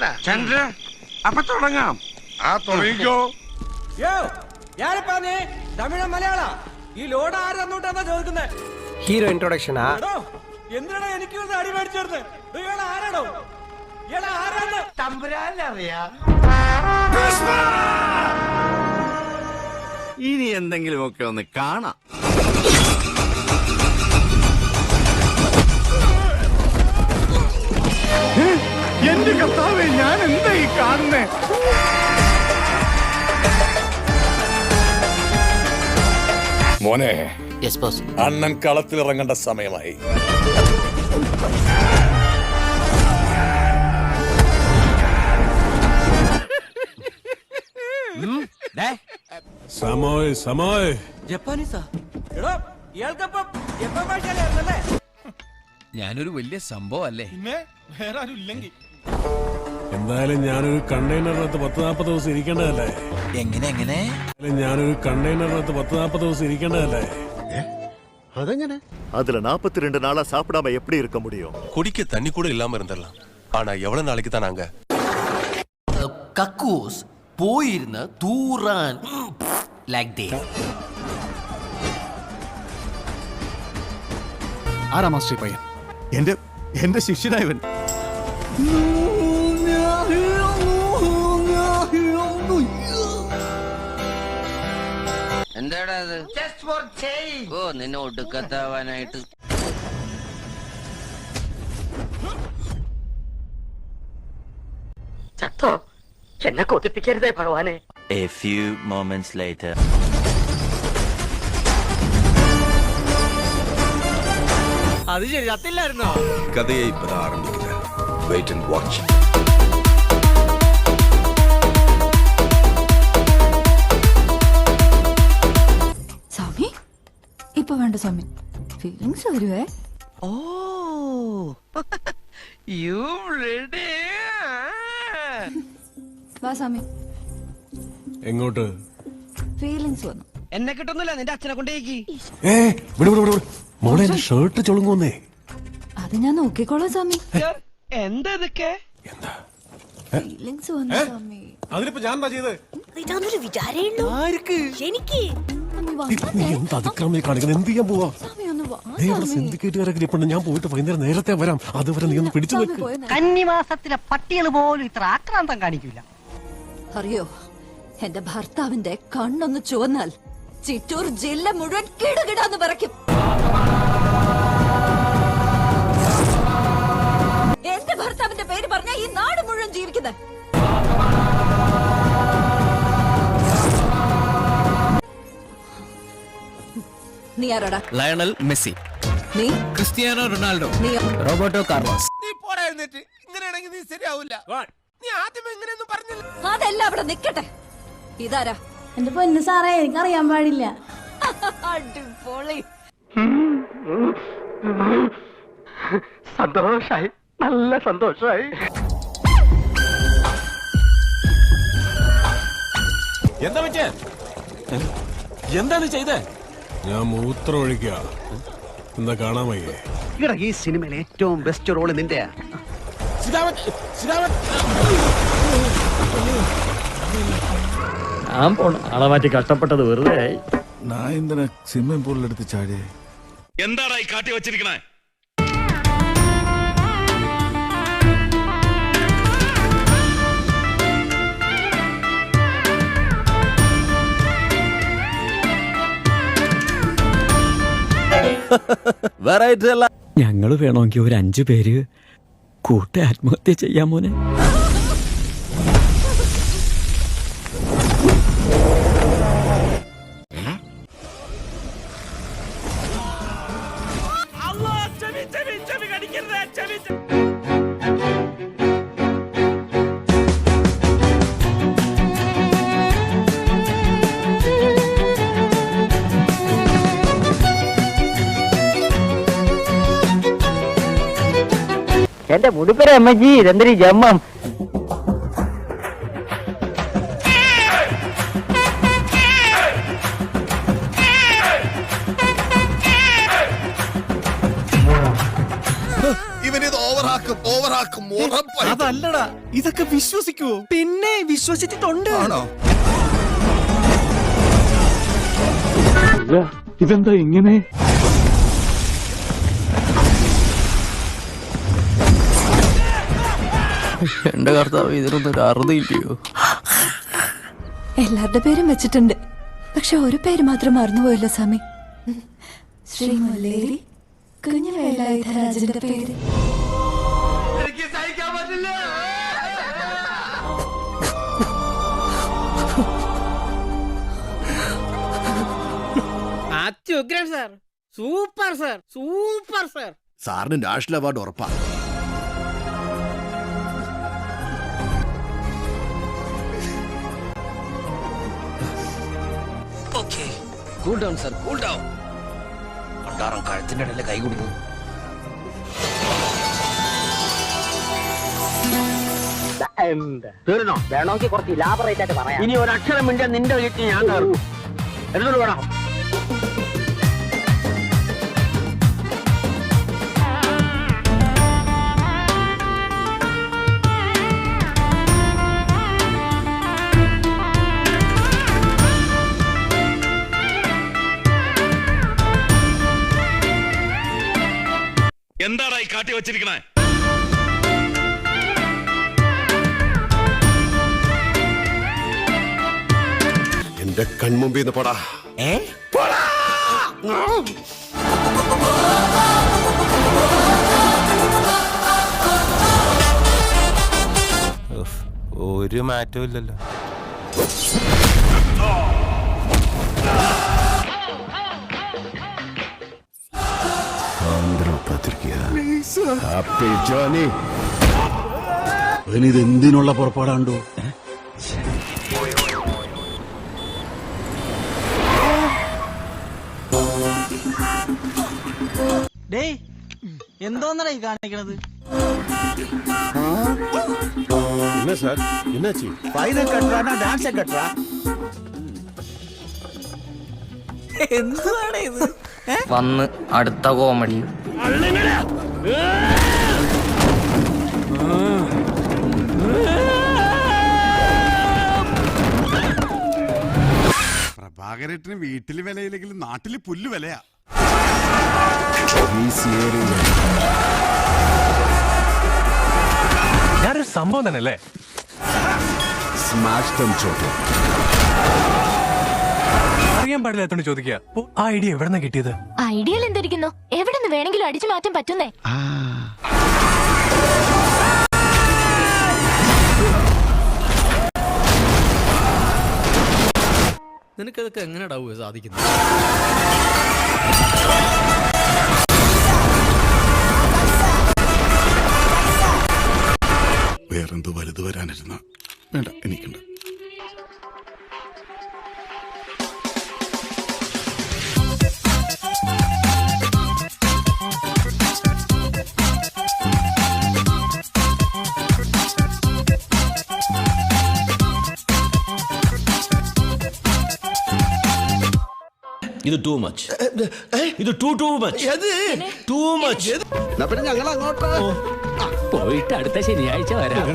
വേണ്ട. ചന്ദ്ര അപ്പൊ തുടങ്ങാം. ആ തുടങ്ങിക്കോ. തമിഴ് മലയാള ഈ ലോഡ് ആര് തന്നോട്ടാ ചോദിക്കുന്നത്? ഹീറോ ഇൻട്രൊഡക്ഷനാ? എന്തിനാ എനിക്ക് അടി മേടിച്ചേർന്ന്? ഇയാളെ ആരാണോ? ഇയാളെ ആരാണ്? തമ്പുരാനറിയാം. ഇനി എന്തെങ്കിലുമൊക്കെ ഒന്ന് കാണാം. എന്റെ കർത്താവേ, ഞാൻ എന്താ ഈ കാണുന്നേ? മോനെ, അണ്ണൻ കളത്തിലിറങ്ങേണ്ട സമയമായി. ജപ്പാനീസാ? എടോ ഇയാൾക്കപ്പം ജപ്പാൻ ഭാഷയല്ലേ? ഞാനൊരു വലിയ സംഭവം അല്ലേ? വേറെ ആരും ഇല്ലെങ്കിൽ എന്തായാലും ഞാനൊരു കണ്ടെയ്നറിനകത്ത് 10-40 ദിവസം ഇരിക്കേണ്ടതല്ലേ? എങ്ങനെ ഞാനൊരു കണ്ടെയ്നറിനകത്ത് 10-40 ദിവസം ഇരിക്കേണ്ടതല്ലേ? அതെങ്ങനെ? அதுல 42 நாளா சாப்பிடாம எப்படி இருக்க முடியும்? குடிக்க தண்ணி கூட இல்லாம இருந்துடலாம். ஆனா எவ்வளவு நாளைக்கு தான் நாங்க കക്കൂസ് പോയിരുന്ന് തൂറാൻ ലൈക്ക് ദേ. ആരാ മാസ്റ്റർ പയ്യൻ? എന്റെ ശിഷ്യനായവൻ. എന്താടാ അത്? ഓ, നിന്നെ ഒടുക്കത്താവാനായിട്ട്. ചത്തോ? എന്നെ കൊതിപ്പിക്കരുതേ ഭഗവാനെ. A few moments later. അത് ശരി, ചത്തില്ലായിരുന്നോ? கதையை இப்பதான் ஆரம்பிக்கிறேன். Wait and watch. സ്വാമി ഇപ്പൊ വേണ്ട സ്വാമി, ഫീലിങ്സ് വരുവേ. Oh, you ready? വാ സ്വാമി. എങ്ങോട്ട്? ഫീലിങ്സ് വന്നു. എന്നെ കിട്ടുന്നില്ല, നിന്റെ അച്ഛനെ കൊണ്ടേക്ക്. മോളെ, എന്റെ ഷർട്ട് ചുളുങ്ങുന്നേ. അത് ഞാൻ നോക്കിക്കോളാം സ്വാമി. എന്താ ഇതൊക്കെ? ഫീലിങ്സ് വന്നു സ്വാമി. അതിനിപ്പോ ഞാൻ എന്താ ചെയ്തത്? ഇതൊന്നൊരു വിചാരമുള്ളൂ. ആർക്ക്? എനിക്ക്. നീ എന്ത് അതിക്രമം കാണിക്കുന്നത്? എന്ത് ചെയ്യാൻ പോവാ? സ്വാമി ഒന്ന് വാ. സിൻഡിക്കേറ്റുകാരൊക്കെ ഇപ്പൊ ഞാൻ പോയിട്ട് വൈകുന്നേരം നേരത്തെ വരാം. അതുവരെ നീ ഒന്ന് പിടിച്ചു സ്വാമി നിൽക്ക്. പോയ കന്നിമാസത്തിലെ പട്ടികൾ പോലും ഇത്ര ആക്രാന്തം കാണിക്കില്ല. അറിയോ, എന്റെ ഭർത്താവിന്റെ കണ്ണൊന്ന് ചുവന്നാൽ ചിറ്റൂർ ജില്ല മുഴുവൻ കിടുകിടാന്ന് പറയ്ക്കും. എന്റെ ഭർത്താവിന്റെ പേര് പറഞ്ഞ ഈ നാട് മുഴുവൻ ജീവിക്കുന്നത്. നീ ആരാടാ? ലയണൽ മെസ്സി, നീ ക്രിസ്ത്യാനോ റൊണാൾഡോ, നീ റോബർട്ടോ കാർലോസ്. നീ പോടാ എന്നിട്ട്. ഇങ്ങനെയാണെങ്കിൽ നീ ശരിയാവില്ല. നീ ആദ്യം എങ്ങനെയൊന്നും പറഞ്ഞില്ല. അതെല്ലാം അവിടെ നിക്കട്ടെ. ഇതാരാ? എന്റെ പൊന്നു സാറേ, എനിക്കറിയാൻ പാടില്ല. അടിപൊളി. സന്തോഷായി, നല്ല സന്തോഷായി. എന്താ പറ്റിയ? എന്താണ് ചെയ്തേ? ഞാൻ മൂത്രം ഒഴിക്കുക. എന്താ കാണാൻ വയ്യേ? ഇവിടെ ഈ സിനിമയിൽ ഏറ്റവും ബെസ്റ്റ് റോള് നിന്റെയാ. ഞാൻ പോണ ആളെ മാറ്റി കഷ്ടപ്പെട്ടത് വെറുതെ ആയി. நான் இந்த ஸ்விம்மிங் பூல்ல எடுத்து சாடி. എന്താടാ ഈ കാട്ടി വെച്ചിരിക്കണേ? ഞങ്ങള് വേണമെങ്കിൽ ഒരു 5 പേര് കൂട്ടി ആത്മഹത്യ ചെയ്യാൻ മോനെ. എന്റെ മുടുക്കര അമ്മജി, ഇതെന്തൊരു ജമ്മം. ഇവനിത് ഓവറാക്കും. അതല്ലടാ, ഇതൊക്കെ വിശ്വസിക്കുവോ? പിന്നെ വിശ്വസിച്ചിട്ടുണ്ട്. ഇതെന്താ ഇങ്ങനെ? എന്റെ കർത്താവ്, ഇതിനൊന്നും അറുതില്ലയോ? എല്ലാവരുടെ പേരും വെച്ചിട്ടുണ്ട്, പക്ഷെ ഒരു പേര് മാത്രം മറന്നുപോയല്ലോ സ്വാമി. ശ്രീ മുല്ലേരി കുഞ്ഞു വേലായുധരാജന്റെ പേര്. എനിക്ക് സഹിക്കാൻ പറ്റില്ല. അത്യുഗ്രൻ sir, super sir, super sir. സാറിന് നാഷണൽ അവാർഡ് ഉറപ്പാ. Cool down sir, cool down. കൊണ്ടാറം കഴുത്തിന്റെ ഇടയിൽ കൈ കൊടുക്കും. തീർന്നോ? വേണമെങ്കിൽ കുറച്ച് ലാഭറേറ്റ് ആയിട്ട് പറയാം. ഇനി ഒരു അക്ഷരം മിണ്ടാൻ നിന്റെ വീട്ടിൽ ഞാൻ കയറും. എടുത്തോണ്ട് വേണം. എന്താടാ ഈ കാട്ടി വെച്ചിരിക്കണേ? എന്റെ കൺമുമ്പിൽ നിന്ന് പോടാ. ഒരു മാറ്റവും ഇല്ലല്ലോ. ഇതെന്തിനുള്ള പുറപ്പാടാണ്ടോ? എന്തോന്നടാ ഈ കാണിക്കണത്? എന്താണ് ഇത്? വന്ന് അടുത്ത കോമഡി. പ്രഭാകരേട്ടന് വീട്ടില് വിലയില്ലെങ്കിലും നാട്ടില് പുല്ല് വിലയാ. ഞാനൊരു സംഭവം തന്നെ അല്ലേ? അറിയാൻ പാടില്ലാത്തോണ്ട് ചോദിക്കുക. ആ ഐഡിയ എവിടെന്നാ കിട്ടിയത്? ഐഡിയയിൽ എന്തിരിക്കുന്നു? എവിടെ നിന്ന് വേണമെങ്കിലും അടിച്ചു മാറ്റാൻ പറ്റുന്നേ. നിനക്കതൊക്കെ എങ്ങനെയാ സാധിക്കുന്നത്? വേറെന്തോ വലുത് വരാനിരുന്ന വേണ്ട, എനിക്കുണ്ട്. ഇത് ടൂ മച്ച്. ഇത് ടൂ മച്ച്. Too much. ഞങ്ങൾ അങ്ങോട്ട് പോയിട്ട് അടുത്ത ശനിയാഴ്ച വരാം.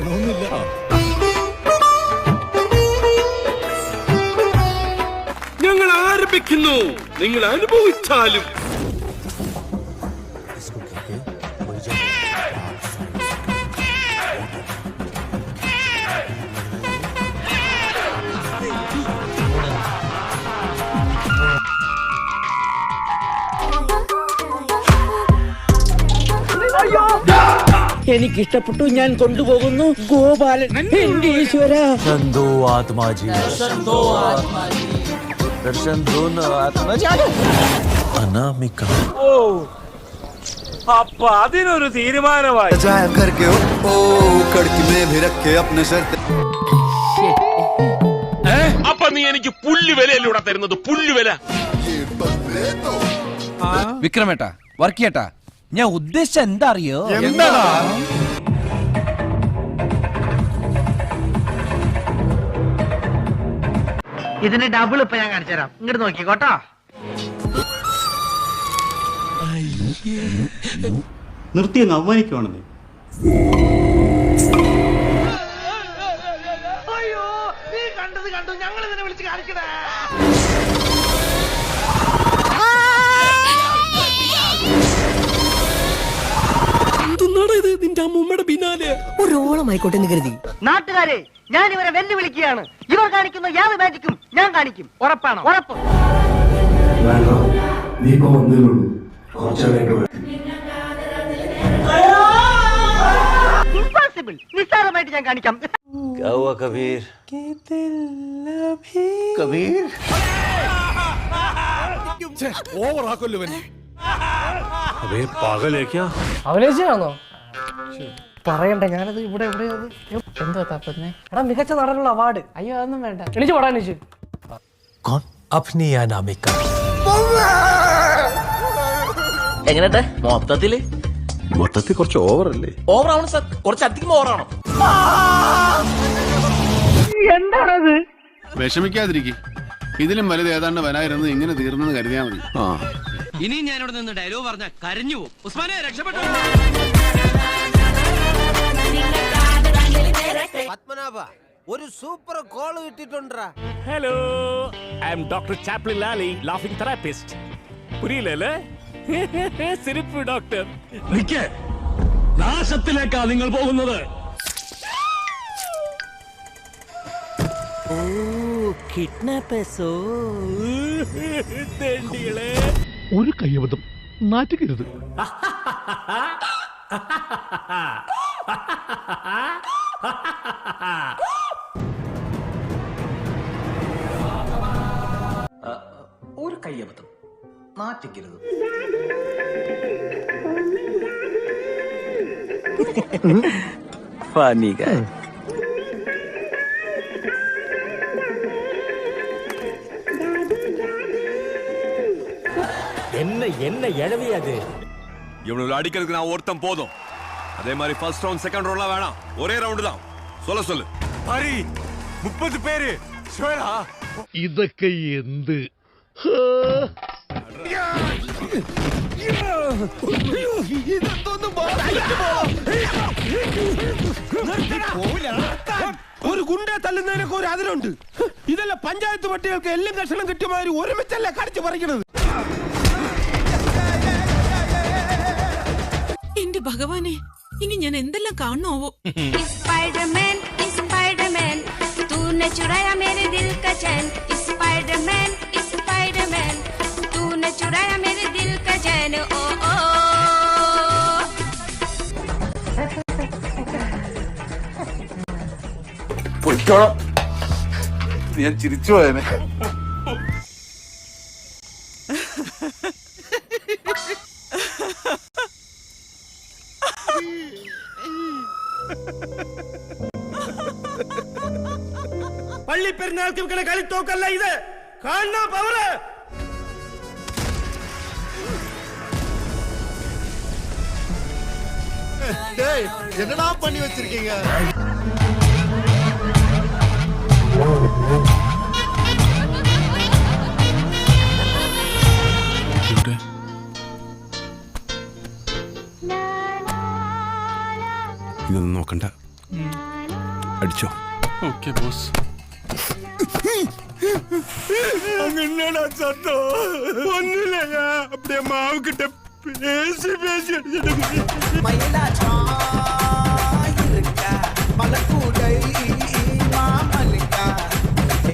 ഞങ്ങൾ ആരംഭിക്കുന്നു, നിങ്ങൾ അനുഭവിച്ചാലും. എനിക്കിഷ്ടപ്പെട്ടു, ഞാൻ കൊണ്ടുപോകുന്നു. ഗോപാലൻ, എന്റെ ഈശ്വര. ദർശൻ ദോ ആത്മാജി. അനാമിക. അപ്പൊ അതിനൊരു തീരുമാനമായി. അപ്പൊ നീ എനിക്ക് പുല്ല് വിലയിലൂടെ തരുന്നത്? പുല്ല് വില. വിക്രമേട്ടാ, വർക്കിയേട്ടാ, ഞാൻ ഉദ്ദേശിച്ച എന്താ അറിയോ? എന്താടാ? ഇതിന് ഡബിൾ ഇപ്പൊ ഞാൻ കാണിച്ചു തരാം. ഇങ്ങോട്ട് നോക്കിക്കോട്ടോ. നിർത്തി അങ്ങ് അവമാനിക്കുവാണെന്നേ. ഞങ്ങൾ ഇതിനെ വിളിച്ച് കാണിക്കണേ. എന്തുന്നാടാ ഇത് നിന്റെ അമ്മൂമ്മയുടെ പിന്നാലെ ഒരു ഓളമായിക്കോട്ടെ എന്ന് കരുതി. നാട്ടുകാരെ, ഞാൻ ഇവരെ വെല്ലുവിളിക്കുകയാണ്. ഇവർ കാണിക്കുന്ന യാതൊരു മാജിക്കും ഞാൻ കാണിക്കും. ഉറപ്പാണോ? ഉറപ്പ്. ഇംപോസിബിൾ. നിസ്സാരമായിട്ട് ഞാൻ കാണിക്കാം. കബീർ അവലേശാണോ പറയണ്ട? ഞാനത് ഇവിടെ എന്തോ തപ്പുന്നേ. എടാ, മികച്ച നടനുള്ള അവാർഡ്. അയ്യോ, അതൊന്നും വേണ്ട. എണീച്ച് പോടാ, എണീച്ച്. എങ്ങനെട്ടെ മൊത്തത്തിൽ കുറച്ച് ഓവറല്ലേ? ഓവറാണ് സാർ, കുറച്ച് അധികം ഓവറാണോ? എന്താണത്? വിഷമിക്കാതിരിക്കും. ഇതിലും വലുത് ഏതാണ്ട് വരായിരുന്നു. ഇങ്ങനെ തീർന്നെന്ന് കരുതിയാ മതി. ഇനി ഞാനിവിടെ നിന്ന് ഡയലോഗ് പറഞ്ഞ കരഞ്ഞു പോകും. ഉസ്മാനെ രക്ഷപ്പെട്ടു. പത്മനാഭ, ഒരു സൂപ്പർ കോൾ കിട്ടിട്ടുണ്ടാ. Hello, I am doctor Chaplin Lali, laughing therapist. പുരിയില്ലല്ലേ? സിരിപ്പ് ഡോക്ടർ. നാശത്തിലേക്കാ നിങ്ങൾ പോകുന്നത്. ഒരു കയ്യബദ്ധം നാറ്റുകരുത്. ഒരു കയ്യബദ്ധം നാറ്റിക്കരുത്. ഫണി ഗായ്. என்ன எழவியாது. இவனுக்கு அடிக்கிறதுக்கு நான் ஒருத்தன் போதும். அதே மாதிரி ஃபர்ஸ்ட் ரவுண்ட் செகண்ட் ரவுண்ட்லாம் வேணாம். ஒரே ரவுண்ட் தான். சொல்லு ஹரி 30 பேரு. ഇതൊക്കെ എന്ത്? ഒരു ഗുണ്ടെ തല്ലുന്നതിനൊക്കെ ഒരു അതിലുണ്ട്. ഇതല്ല പഞ്ചായത്ത് പട്ടികൾക്ക് എല്ലാം കഷണം കിട്ടിയമാതിരി ഒരുമിച്ചല്ലേ കടിച്ചു പറിക്കണത്. എന്റെ ഭഗവാനെ, ഇനി ഞാൻ എന്തെല്ലാം കാണണോവോ. स्पाइडरमैन स्पाइडरमैन तूने चुराया मेरे दिल का चैन. स्पाइडरमैन स्पाइडरमैन तूने चुराया मेरे दिल का चैन. ओ ओ പൊയ്ക്കോളാം. ഞാൻ ചിരിച്ചു പോയനെ. പള്ളി പെരുന്നാൾക്ക് ഇവിടെ കളിത്തോക്കല്ല ഇത്. കാണണ പവറ്. என்னடா பண்ணி வச்சிருக்கீங்க? ഇതൊന്നും നോക്കണ്ട, അടിച്ചോ. Okay boss. என்னடா சத்தம்? ஒண்ணுலையா, அப்படியே மாவு கிட்ட பேசி பேசி அடிச்சிட்டு